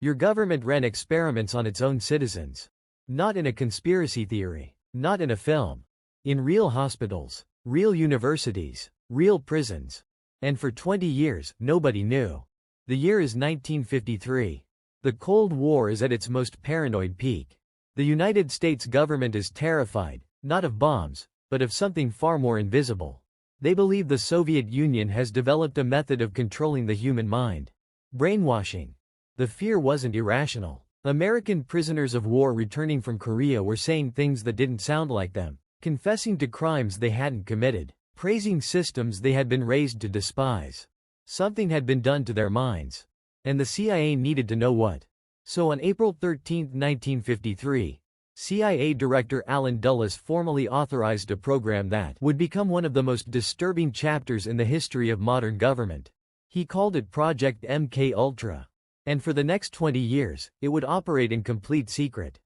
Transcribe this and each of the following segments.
Your government ran experiments on its own citizens. Not in a conspiracy theory. Not in a film. In real hospitals, real universities, real prisons. And for 20 years, nobody knew. The year is 1953. The Cold War is at its most paranoid peak. The United States government is terrified, not of bombs, but of something far more invisible. They believe the Soviet Union has developed a method of controlling the human mind. Brainwashing. The fear wasn't irrational. American prisoners of war returning from Korea were saying things that didn't sound like them, confessing to crimes they hadn't committed, praising systems they had been raised to despise. Something had been done to their minds. And the CIA needed to know what. So on April 13, 1953, CIA Director Allen Dulles formally authorized a program that would become one of the most disturbing chapters in the history of modern government. He called it Project MKUltra. And for the next 20 years, it would operate in complete secret.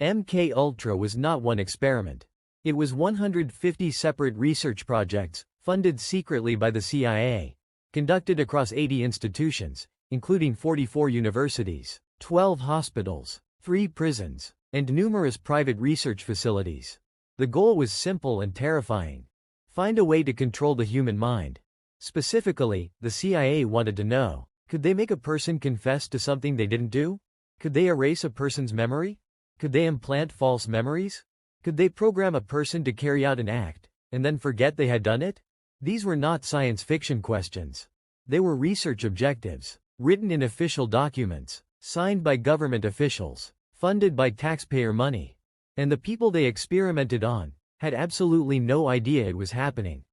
MKUltra was not one experiment. It was 150 separate research projects, funded secretly by the CIA, conducted across 80 institutions, including 44 universities, 12 hospitals, 3 prisons, and numerous private research facilities. The goal was simple and terrifying. Find a way to control the human mind. Specifically, the CIA wanted to know, could they make a person confess to something they didn't do? Could they erase a person's memory? Could they implant false memories? Could they program a person to carry out an act, and then forget they had done it? These were not science fiction questions. They were research objectives, written in official documents, signed by government officials, funded by taxpayer money. And the people they experimented on had absolutely no idea it was happening.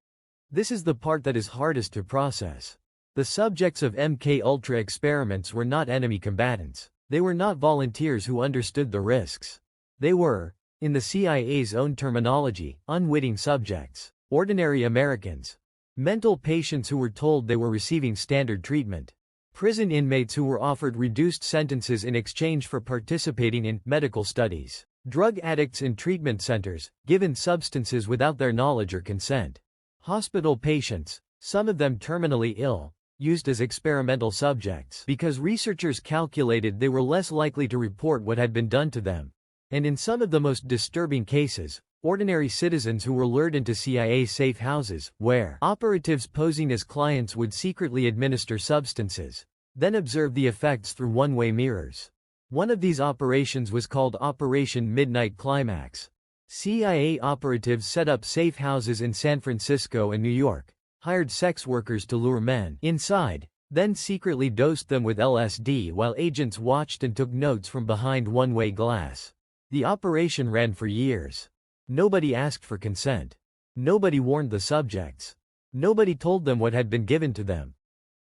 This is the part that is hardest to process. The subjects of MKUltra experiments were not enemy combatants. They were not volunteers who understood the risks. They were, in the CIA's own terminology, unwitting subjects, ordinary Americans, mental patients who were told they were receiving standard treatment, prison inmates who were offered reduced sentences in exchange for participating in medical studies, drug addicts in treatment centers, given substances without their knowledge or consent, hospital patients, some of them terminally ill, used as experimental subjects because researchers calculated they were less likely to report what had been done to them. And in some of the most disturbing cases, ordinary citizens who were lured into CIA safe houses, where operatives posing as clients would secretly administer substances, then observe the effects through one-way mirrors. One of these operations was called Operation Midnight Climax. CIA operatives set up safe houses in San Francisco and New York, hired sex workers to lure men inside, then secretly dosed them with LSD while agents watched and took notes from behind one-way glass. The operation ran for years. Nobody asked for consent. Nobody warned the subjects. Nobody told them what had been given to them.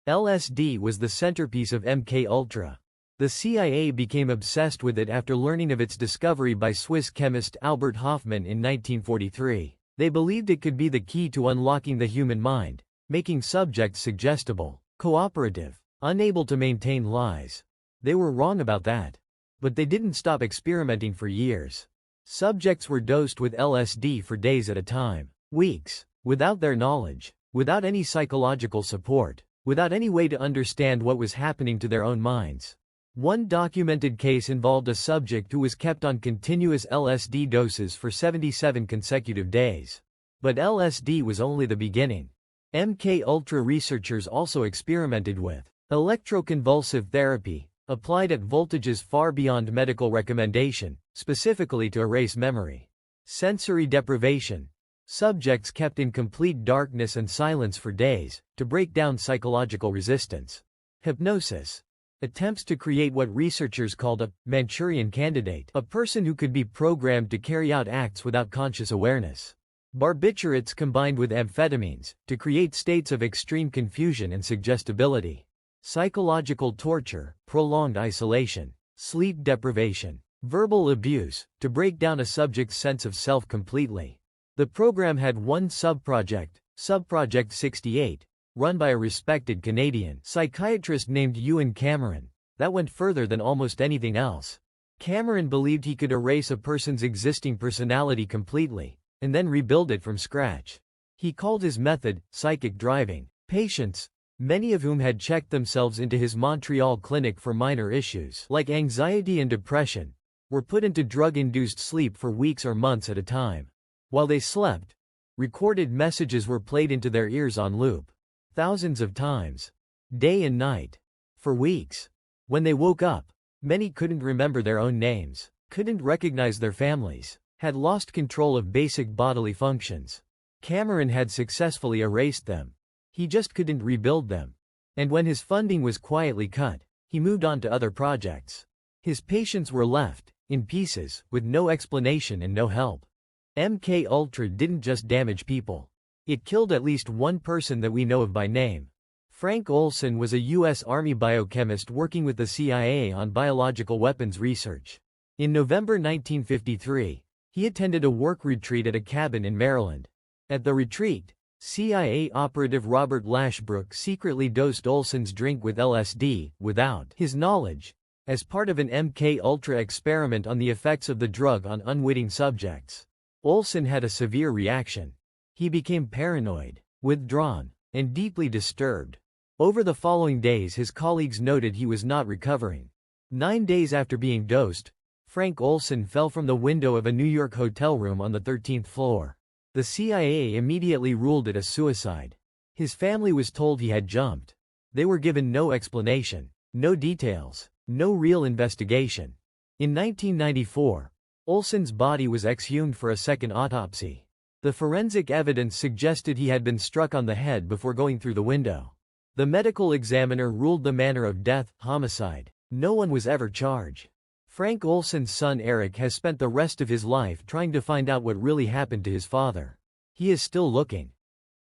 LSD was the centerpiece of MKUltra. The CIA became obsessed with it after learning of its discovery by Swiss chemist Albert Hofmann in 1943. They believed it could be the key to unlocking the human mind, making subjects suggestible, cooperative, unable to maintain lies. They were wrong about that. But they didn't stop experimenting for years. Subjects were dosed with LSD for days at a time, weeks, without their knowledge, without any psychological support, without any way to understand what was happening to their own minds. One documented case involved a subject who was kept on continuous LSD doses for 77 consecutive days. But LSD was only the beginning. MKUltra researchers also experimented with electroconvulsive therapy, applied at voltages far beyond medical recommendation, specifically to erase memory. Sensory deprivation. Subjects kept in complete darkness and silence for days, to break down psychological resistance. Hypnosis. Attempts to create what researchers called a Manchurian candidate, a person who could be programmed to carry out acts without conscious awareness. Barbiturates combined with amphetamines, to create states of extreme confusion and suggestibility. Psychological torture, prolonged isolation, sleep deprivation, verbal abuse, to break down a subject's sense of self completely. The program had one subproject, Subproject 68, run by a respected Canadian psychiatrist named Ewan Cameron, that went further than almost anything else. Cameron believed he could erase a person's existing personality completely, and then rebuild it from scratch. He called his method psychic driving. Patients, many of whom had checked themselves into his Montreal clinic for minor issues like anxiety and depression, were put into drug-induced sleep for weeks or months at a time. While they slept, recorded messages were played into their ears on loop, thousands of times, day and night, for weeks. When they woke up, many couldn't remember their own names, couldn't recognize their families, had lost control of basic bodily functions. Cameron had successfully erased them. He just couldn't rebuild them. And when his funding was quietly cut, he moved on to other projects. His patients were left, in pieces, with no explanation and no help. MKUltra didn't just damage people. It killed at least one person that we know of by name. Frank Olson was a U.S. Army biochemist working with the CIA on biological weapons research. In November 1953, he attended a work retreat at a cabin in Maryland. At the retreat, CIA operative Robert Lashbrook secretly dosed Olson's drink with LSD, without his knowledge, as part of an MKUltra experiment on the effects of the drug on unwitting subjects. Olson had a severe reaction. He became paranoid, withdrawn, and deeply disturbed. Over the following days his colleagues noted he was not recovering. 9 days after being dosed, Frank Olson fell from the window of a New York hotel room on the 13th floor. The CIA immediately ruled it a suicide. His family was told he had jumped. They were given no explanation, no details, no real investigation. In 1994, Olson's body was exhumed for a second autopsy. The forensic evidence suggested he had been struck on the head before going through the window. The medical examiner ruled the manner of death homicide. No one was ever charged. Frank Olson's son Eric has spent the rest of his life trying to find out what really happened to his father. He is still looking.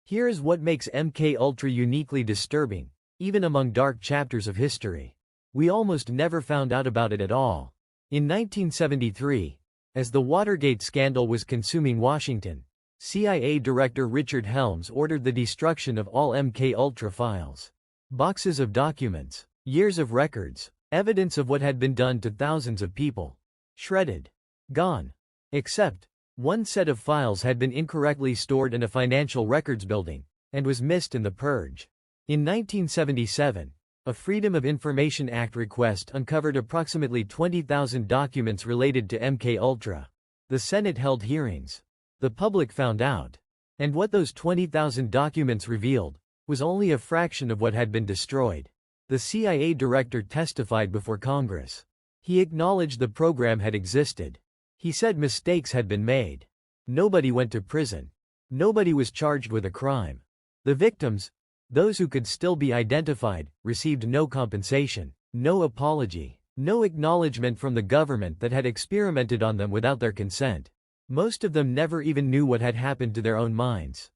Here is what makes MKUltra uniquely disturbing, even among dark chapters of history. We almost never found out about it at all. In 1973, as the Watergate scandal was consuming Washington, CIA Director Richard Helms ordered the destruction of all MKUltra files. Boxes of documents, years of records, evidence of what had been done to thousands of people. Shredded. Gone. Except, one set of files had been incorrectly stored in a financial records building, and was missed in the purge. In 1977, a Freedom of Information Act request uncovered approximately 20,000 documents related to MKUltra. The Senate held hearings. The public found out. And what those 20,000 documents revealed was only a fraction of what had been destroyed. The CIA director testified before Congress. He acknowledged the program had existed. He said mistakes had been made. Nobody went to prison. Nobody was charged with a crime. The victims, those who could still be identified, received no compensation, no apology, no acknowledgement from the government that had experimented on them without their consent. Most of them never even knew what had happened to their own minds.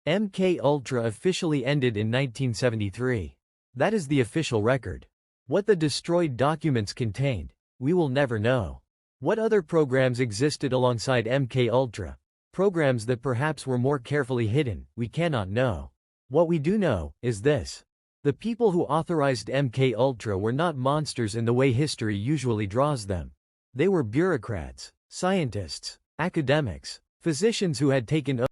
MKUltra officially ended in 1973. That is the official record. What the destroyed documents contained, we will never know. What other programs existed alongside MKUltra? Programs that perhaps were more carefully hidden, we cannot know. What we do know is this. The people who authorized MKUltra were not monsters in the way history usually draws them. They were bureaucrats, scientists, academics, physicians who had taken